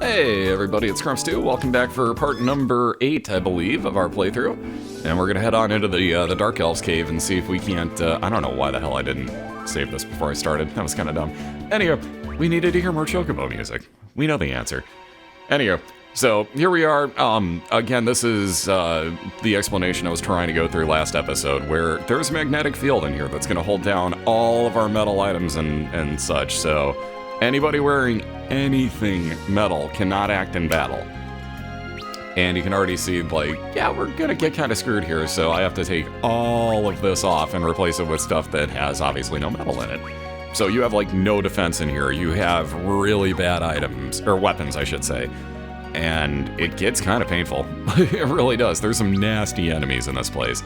Hey everybody, it's Crumps2. Welcome back for part number 8, I believe, of our playthrough. And we're gonna head on into the Dark Elves cave and see if we can't, I don't know why the hell I didn't save this before I started. That was kind of dumb. Anyway, we needed to hear more Chocobo music. We know the answer. Anyway, so here we are. Again, this is the explanation I was trying to go through last episode, where there's a magnetic field in here that's gonna hold down all of our metal items and such, so anybody wearing anything metal cannot act in battle. And you can already see, like, yeah, we're gonna get kind of screwed here, so I have to take all of this off and replace it with stuff that has obviously no metal in it. So you have, like, no defense in here. You have really bad items, or weapons, I should say. And it gets kind of painful. It really does. There's some nasty enemies in this place.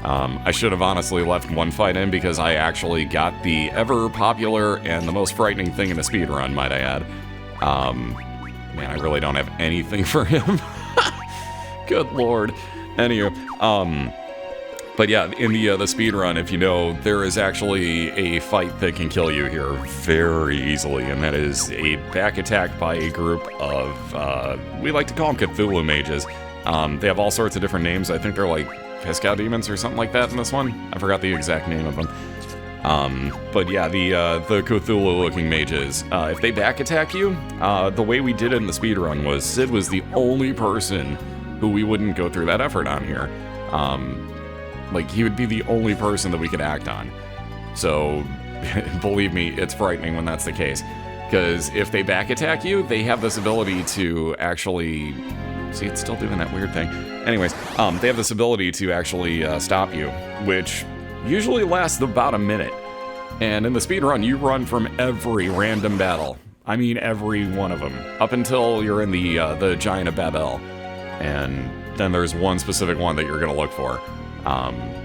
I should have honestly left one fight in because I actually got the ever popular and the most frightening thing in the speedrun, might I add. Man, I really don't have anything for him. Good lord. Anyway, but yeah, in the speedrun, if you know, there is actually a fight that can kill you here very easily, and that is a back attack by a group of, we like to call them Cthulhu mages. They have all sorts of different names. I think they're like Piscow demons or something like that in this one. I forgot the exact name of them. But yeah, the Cthulhu-looking mages, if they back attack you, the way we did it in the speedrun was Sid was the only person who we wouldn't go through that effort on here. Like, he would be the only person that we could act on. So, believe me, it's frightening when that's the case. Because if they back attack you, they have this ability to actually... See, it's still doing that weird thing. Anyways, they have this ability to actually stop you, which usually lasts about a minute. And in the speedrun, you run from every random battle. I mean, every one of them. Up until you're in the Giant of Babel. And then there's one specific one that you're going to look for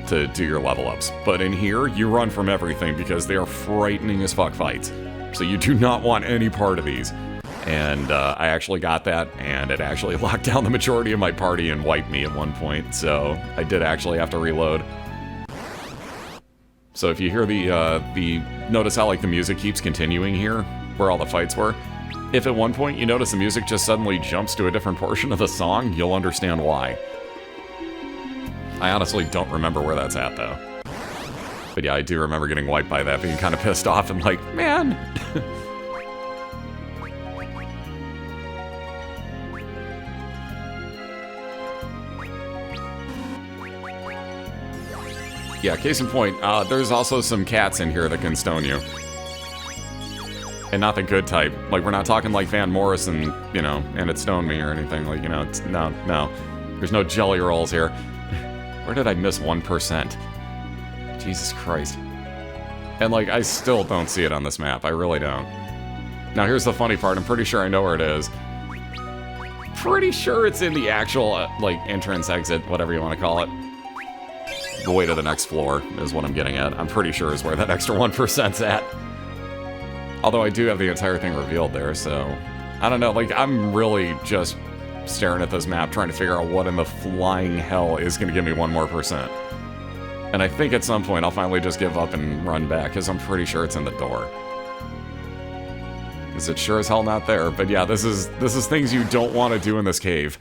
to do your level ups. But in here, you run from everything because they are frightening as fuck fights. So you do not want any part of these. And I actually got that, and it actually locked down the majority of my party and wiped me at one point, so I did actually have to reload. So if you hear notice how, like, the music keeps continuing here, where all the fights were? If at one point you notice the music just suddenly jumps to a different portion of the song, you'll understand why. I honestly don't remember where that's at, though. But yeah, I do remember getting wiped by that, being kind of pissed off and like, man! Yeah, case in point, there's also some cats in here that can stone you. And not the good type. Like, we're not talking like Van Morrison, you know, and it stoned me or anything. Like, you know, it's, no. There's no jelly rolls here. Where did I miss 1%? Jesus Christ. And, like, I still don't see it on this map. I really don't. Now, here's the funny part. I'm pretty sure I know where it is. Pretty sure it's in the actual, like, entrance, exit, whatever you want to call it. The way to the next floor is what I'm getting at. I'm pretty sure is where that extra 1%'s at. Although I do have the entire thing revealed there, so... I don't know, like, I'm really just staring at this map trying to figure out what in the flying hell is going to give me 1 more %. And I think at some point I'll finally just give up and run back, because I'm pretty sure it's in the door. Because it's sure as hell not there, but yeah, this is things you don't want to do in this cave.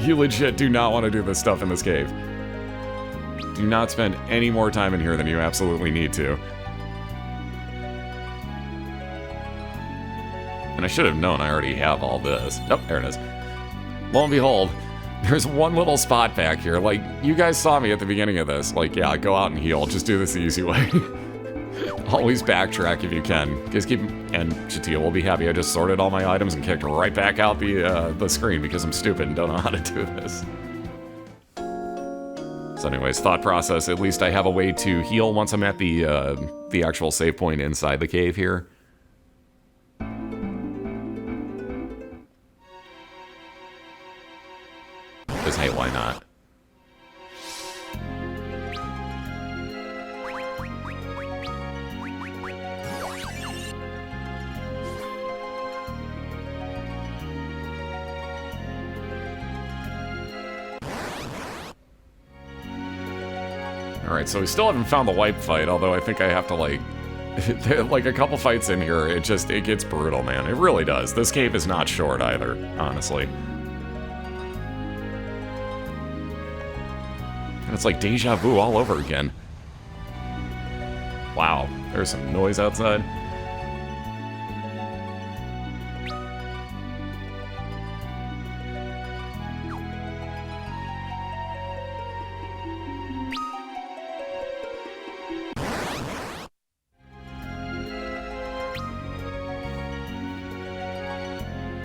You legit do not want to do this stuff in this cave. Do not spend any more time in here than you absolutely need to. And I should have known I already have all this. Oh, there it is. Lo and behold, there's one little spot back here. Like, you guys saw me at the beginning of this. Like, yeah, go out and heal. Just do this the easy way. Always backtrack if you can. Because and Chatia will be happy I just sorted all my items and kicked right back out the screen because I'm stupid and don't know how to do this. So anyways, thought process, at least I have a way to heal once I'm at the actual save point inside the cave here. Because hey, why not? Alright, so we still haven't found the wipe fight, although I think I have to, like, Like a couple fights in here, it gets brutal, man. It really does. This cave is not short either, honestly. And it's like deja vu all over again. Wow, there's some noise outside.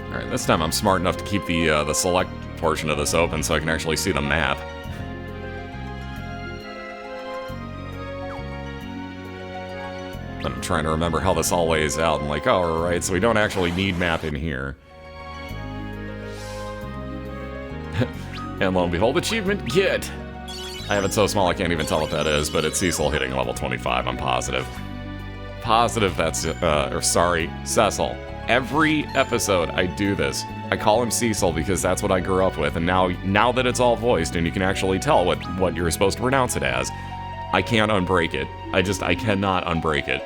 Alright, this time I'm smart enough to keep the select portion of this open so I can actually see the map. I'm trying to remember how this all lays out. I'm like, oh, alright, so we don't actually need map in here. And lo and behold, achievement get! I have it so small I can't even tell what that is, but it's Cecil hitting level 25, I'm positive. Positive that's, Cecil. Every episode I do this. I call him Cecil because that's what I grew up with, and now that it's all voiced and you can actually tell what you're supposed to pronounce it as, I can't unbreak it. I cannot unbreak it.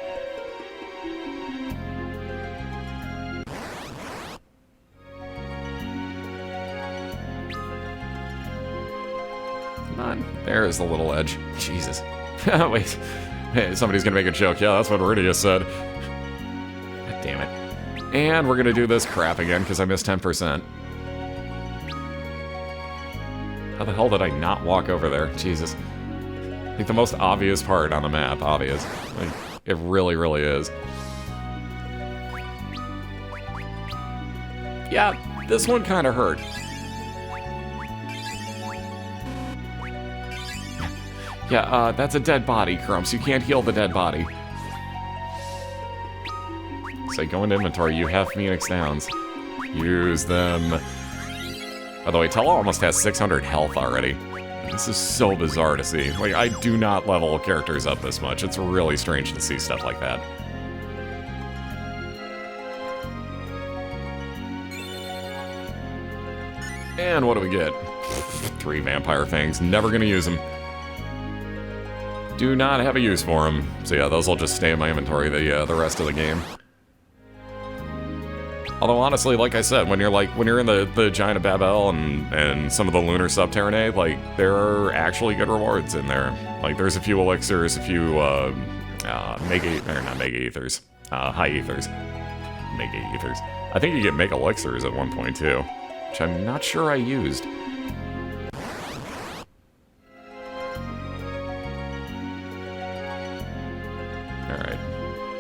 Come on. There's the little edge. Jesus. Wait. Hey, somebody's gonna make a joke. Yeah, that's what Rydia said. God damn it. And we're gonna do this crap again because I missed 10%. How the hell did I not walk over there? Jesus. Like the most obvious part on the map, obvious. Like, it really, really is. Yeah, this one kind of hurt. Yeah, that's a dead body, Crumps. You can't heal the dead body. So go into inventory, you have Phoenix Downs. Use them. By the way, Tella almost has 600 health already. This is so bizarre to see. Like, I do not level characters up this much. It's really strange to see stuff like that. And what do we get? 3 vampire fangs. Never gonna use them. Do not have a use for them. So yeah, those will just stay in my inventory the rest of the game. Although honestly, like I said, when you're in the Giant of Babel and some of the lunar subterranean, like there are actually good rewards in there. Like there's a few elixirs, a few high ethers, mega ethers. I think you get mega elixirs at one point too, which I'm not sure I used. All right,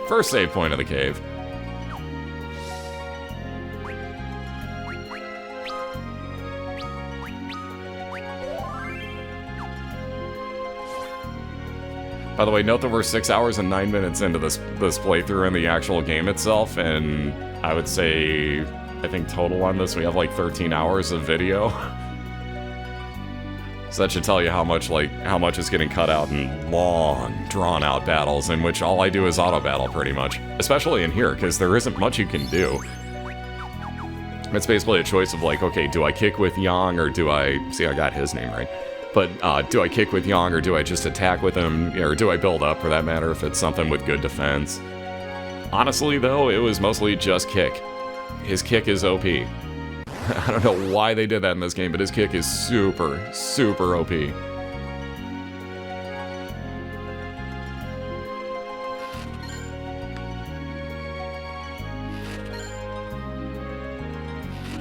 first save point of the cave. By the way, note that we're 6 hours and 9 minutes into this playthrough in the actual game itself, and I would say, I think total on this, we have like 13 hours of video. So that should tell you how much is getting cut out in long, drawn-out battles in which all I do is auto-battle, pretty much. Especially in here, because there isn't much you can do. It's basically a choice of like, okay, do I kick with Yang, or do I... See, I got his name right. But do I kick with Yang, or do I just attack with him, or do I build up, for that matter, if it's something with good defense? Honestly, though, it was mostly just kick. His kick is OP. I don't know why they did that in this game, but his kick is super, super OP.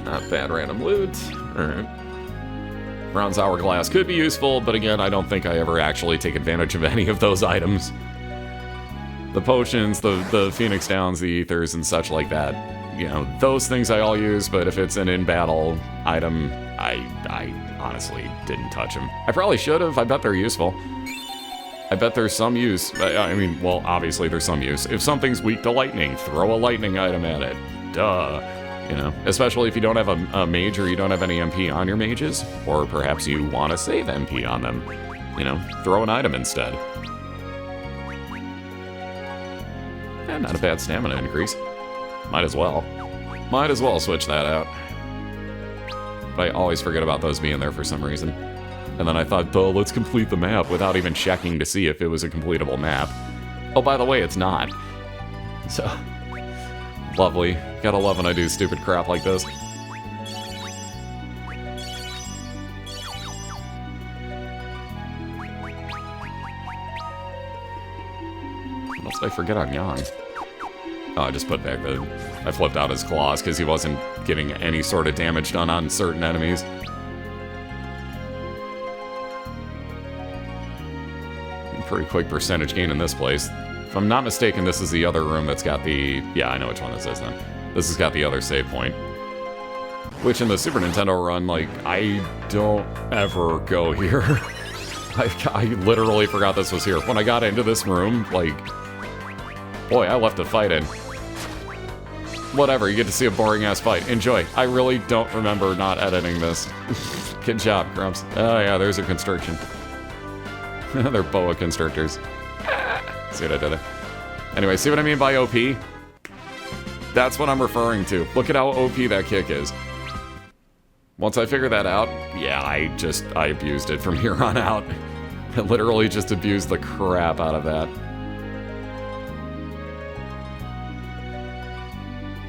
Not bad random loot. Alright. Bronze Hourglass could be useful, but again, I don't think I ever actually take advantage of any of those items. The potions, the Phoenix Downs, the Ethers, and such like that. You know, those things I all use, but if it's an in-battle item, I honestly didn't touch them. I probably should have. I bet they're useful. I bet there's some use. I mean, well, obviously there's some use. If something's weak to lightning, throw a lightning item at it. Duh. You know, especially if you don't have a mage or you don't have any MP on your mages, or perhaps you want to save MP on them. You know, throw an item instead. And not a bad stamina increase. Might as well. Might as well switch that out. But I always forget about those being there for some reason. And then I thought, duh, let's complete the map without even checking to see if it was a completable map. Oh, by the way, it's not. So, lovely. Gotta love when I do stupid crap like this. What else did I forget on Yang? Oh, I just put back I flipped out his claws because he wasn't getting any sort of damage done on certain enemies. Pretty quick percentage gain in this place. If I'm not mistaken, this is the other room that's got the... Yeah, I know which one this is then. This has got the other save point. Which in the Super Nintendo run, like, I don't ever go here. I literally forgot this was here. When I got into this room, like... Boy, I left a fight in. Whatever, you get to see a boring-ass fight. Enjoy. I really don't remember not editing this. Good job, Grumps. Oh yeah, there's a constriction. They're boa constrictors. See what I did there? Anyway, see what I mean by OP? That's what I'm referring to. Look at how OP that kick is. Once I figured that out, yeah, I abused it from here on out. I literally just abused the crap out of that.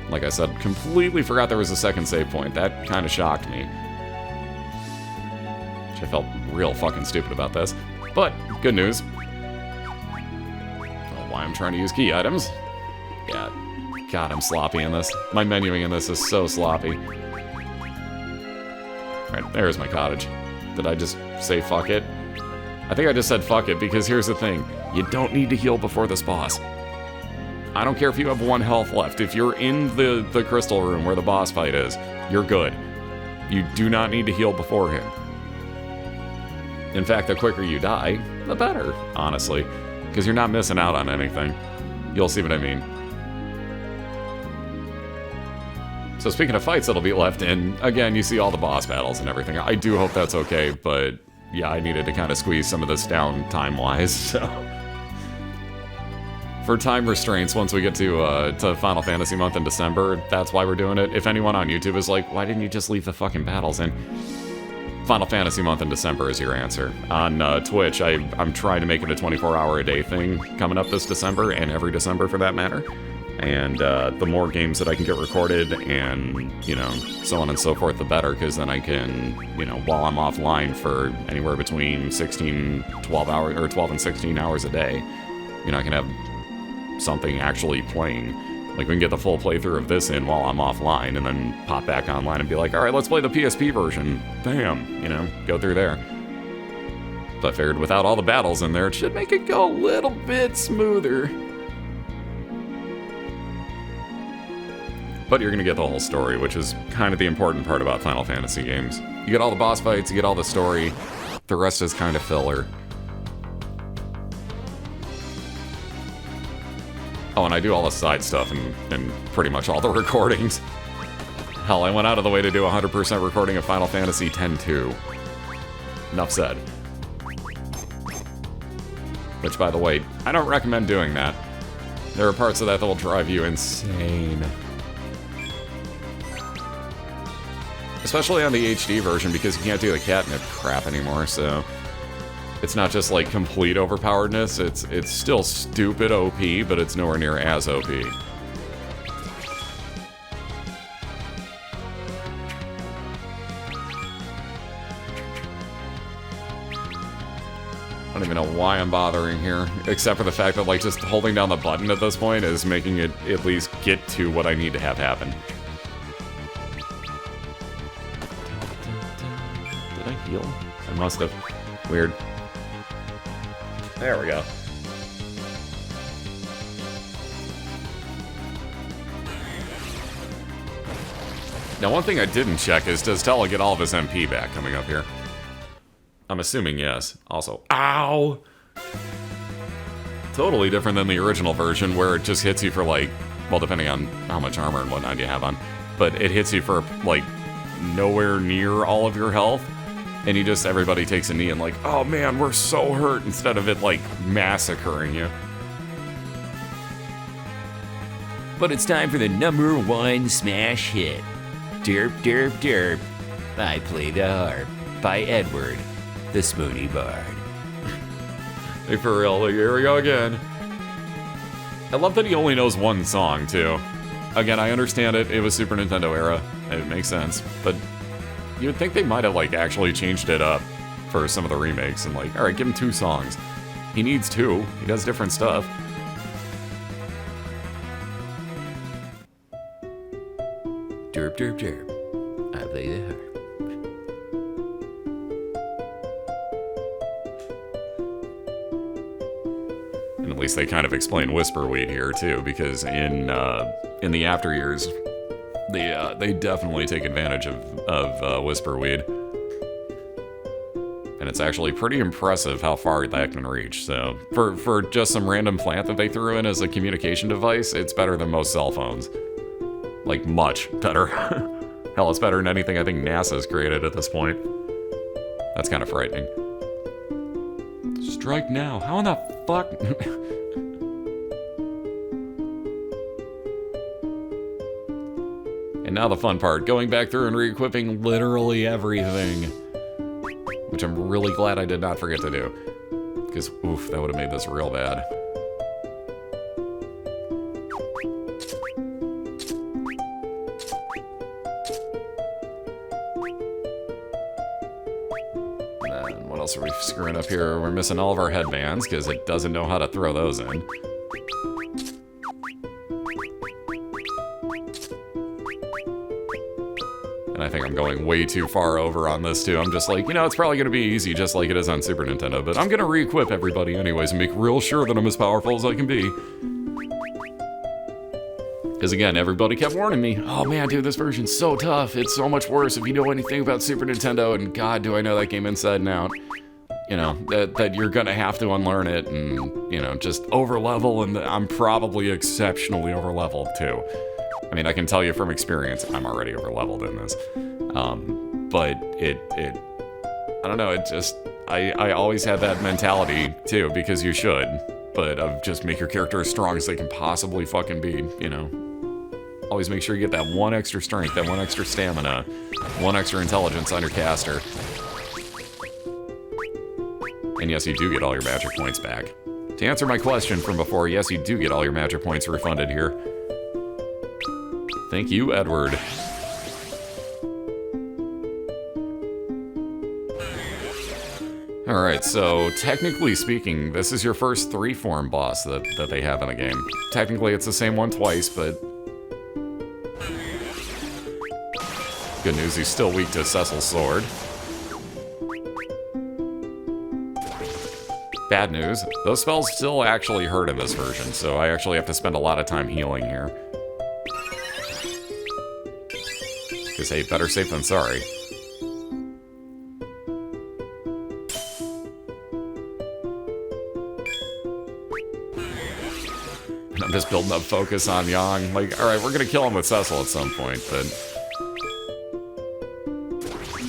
Like I said, completely forgot there was a second save point. That kind of shocked me. Which I felt real fucking stupid about this. But, good news. Why I'm trying to use key items. Yeah, God, I'm sloppy in this. My menuing in this is so sloppy. Alright, there's my cottage. Did I just say fuck it? I think I just said fuck it because here's the thing. You don't need to heal before this boss. I don't care if you have 1 health left. If you're in the crystal room where the boss fight is, you're good. You do not need to heal before him. In fact, the quicker you die, the better, honestly. Because you're not missing out on anything. You'll see what I mean. So speaking of fights that'll be left in, again, you see all the boss battles and everything. I do hope that's okay, but yeah, I needed to kind of squeeze some of this down time-wise, so... For time restraints, once we get to Final Fantasy month in December, that's why we're doing it. If anyone on YouTube is like, why didn't you just leave the fucking battles in? Final Fantasy month in December is your answer. On Twitch, I'm trying to make it a 24-hour-a-day thing coming up this December, and every December for that matter. And the more games that I can get recorded and, you know, so on and so forth, the better, because then I can, you know, while I'm offline for anywhere between 12 and 16 hours a day, you know, I can have something actually playing. Like, we can get the full playthrough of this in while I'm offline, and then pop back online and be like, alright, let's play the PSP version. Bam! You know, go through there. So I figured without all the battles in there, it should make it go a little bit smoother. But you're gonna get the whole story, which is kind of the important part about Final Fantasy games. You get all the boss fights, you get all the story, the rest is kind of filler. Oh, and I do all the side stuff and pretty much all the recordings. Hell, I went out of the way to do 100% recording of Final Fantasy X-2. Enough said. Which, by the way, I don't recommend doing that. There are parts of that will drive you insane. Especially on the HD version, because you can't do the catnip crap anymore, so... It's not just, like, complete overpoweredness, it's still stupid OP, but it's nowhere near as OP. I don't even know why I'm bothering here, except for the fact that, like, just holding down the button at this point is making it at least get to what I need to have happen. Did I heal? I must have. Weird. There we go. Now, one thing I didn't check is, does Tella get all of his MP back coming up here? I'm assuming yes. Also, ow! Totally different than the original version, where it just hits you for, like, well, depending on how much armor and whatnot you have on, but it hits you for, like, nowhere near all of your health. And everybody takes a knee and like, oh man, we're so hurt, instead of it, like, massacring you. But it's time for the #1 smash hit. Derp, derp, derp. I Play the Harp by Edward, the Spoony Bard. Hey, for real, like, here we go again. I love that he only knows one song, too. Again, I understand it. It was Super Nintendo era. It makes sense. But you would think they might have, like, actually changed it up for some of the remakes. And, like, alright, give him 2 songs. He needs 2. He does different stuff. Derp, derp, derp. I play the harp. And at least they kind of explain Whisperweed here, too, because in the after years, they definitely take advantage of Whisperweed. And it's actually pretty impressive how far that can reach. So for just some random plant that they threw in as a communication device, it's better than most cell phones. Like, much better. Hell, it's better than anything I think NASA's created at this point. That's kind of frightening. Strike now. How in the fuck? And now the fun part, going back through and re-equipping literally everything. Which I'm really glad I did not forget to do. Because, oof, that would have made this real bad. And what else are we screwing up here? We're missing all of our headbands, because it doesn't know how to throw those in. And I think I'm going way too far over on this, too. I'm just like, you know, it's probably going to be easy, just like it is on Super Nintendo, but I'm going to re-equip everybody anyways and make real sure that I'm as powerful as I can be. Because again, everybody kept warning me, oh man, dude, this version's so tough. It's so much worse if you know anything about Super Nintendo, and god, do I know that game inside and out. You know, that you're going to have to unlearn it and, you know, just over-level, and I'm probably exceptionally over-leveled, too. I mean, I can tell you from experience, I'm already over-leveled in this. But I don't know, it just, I always had that mentality, too, because you should. But of just make your character as strong as they can possibly fucking be, you know. Always make sure you get that 1 extra strength, that 1 extra stamina, 1 extra intelligence on your caster. And yes, you do get all your magic points back. To answer my question from before, yes, you do get all your magic points refunded here. Thank you, Edward. Alright, so technically speaking, this is your first 3-form boss that they have in the game. Technically, it's the same one twice, but... good news, he's still weak to Cecil's sword. Bad news, those spells still actually hurt in this version, so I actually have to spend a lot of time healing here. Because, hey, better safe than sorry. And I'm just building up focus on Yang. Like, alright, we're gonna kill him with Cecil at some point, but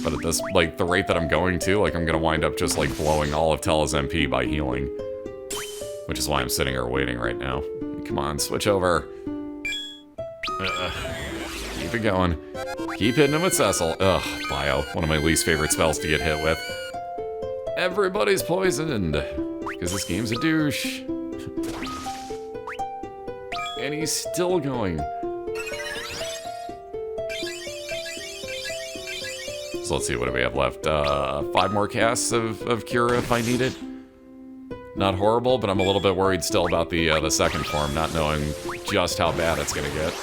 at this, like, the rate that I'm going to, like, I'm gonna wind up just, like, blowing all of Tella's MP by healing. Which is why I'm sitting here waiting right now. Come on, switch over. Keep it going. Keep hitting him with Cecil. Ugh, Bio. One of my least favorite spells to get hit with. Everybody's poisoned. Because this game's a douche. And he's still going. So let's see, what do we have left? 5 more casts of Cura if I need it. Not horrible, but I'm a little bit worried still about the second form, not knowing just how bad it's gonna get.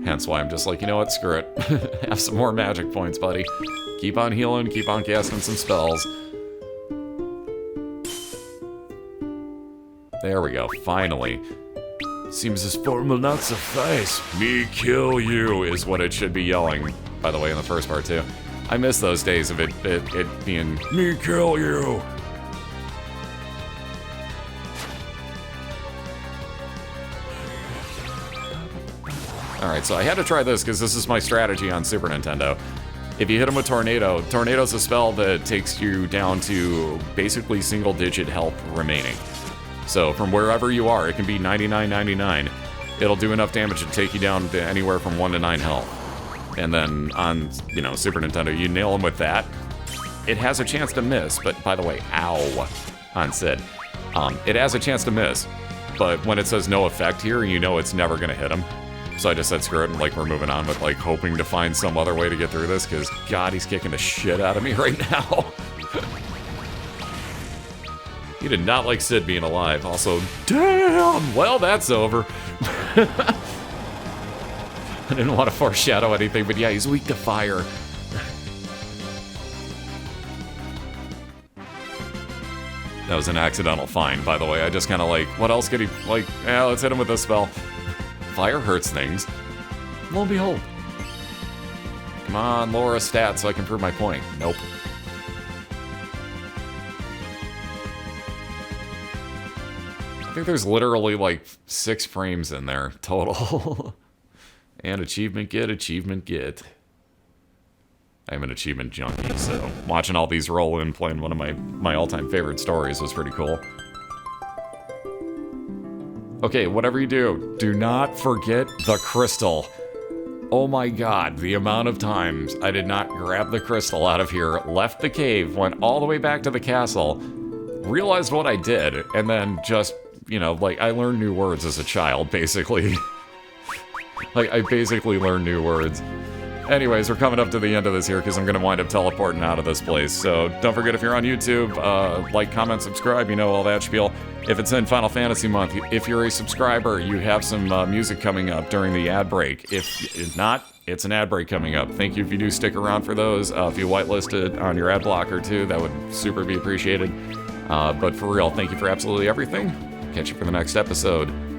Hence why I'm just like, you know what, screw it. Have some more magic points, buddy. Keep on healing, keep on casting some spells. There we go, finally. Seems this form will not suffice. Me kill you is what it should be yelling, by the way, in the first part too. I miss those days of it being, me kill you. Alright, so I had to try this because this is my strategy on Super Nintendo. If you hit him with Tornado, Tornado's a spell that takes you down to basically single-digit health remaining. So from wherever you are, it can be 99.99. It'll do enough damage to take you down to anywhere from 1 to 9 health. and then on, Super Nintendo, you nail them with that, it has a chance to miss. But by the way, ow, on Sid. It has a chance to miss, but when it says no effect here, you know it's never gonna hit him. So I just said screw it, and we're moving on with hoping to find some other way to get through this, because God, he's kicking the shit out of me right now. He did not like Sid being alive. Also, damn, well, that's over. I didn't want to foreshadow anything, but yeah, he's weak to fire. That was an accidental find, by the way. I just kind of what else could he, let's hit him with this spell. Fire hurts things. Lo and behold. Come on, lower a stat so I can prove my point. Nope. I think there's literally 6 frames in there total. And achievement get. I'm an achievement junkie, so watching all these roll in, playing one of my all-time favorite stories was pretty cool. Okay, whatever you do not forget the crystal. Oh my God, the amount of times I did not grab the crystal out of here, left the cave, went all the way back to the castle, realized what I did, and then just, I learned new words as a child, basically. I basically learned new words. Anyways, we're coming up to the end of this here because I'm going to wind up teleporting out of this place. So don't forget, if you're on YouTube, like, comment, subscribe, all that spiel. If it's in Final Fantasy month, if you're a subscriber, you have some music coming up during the ad break. If not, it's an ad break coming up. Thank you if you do stick around for those. If you whitelisted on your ad blocker too, that would super be appreciated. But for real, thank you for absolutely everything. Catch you for the next episode.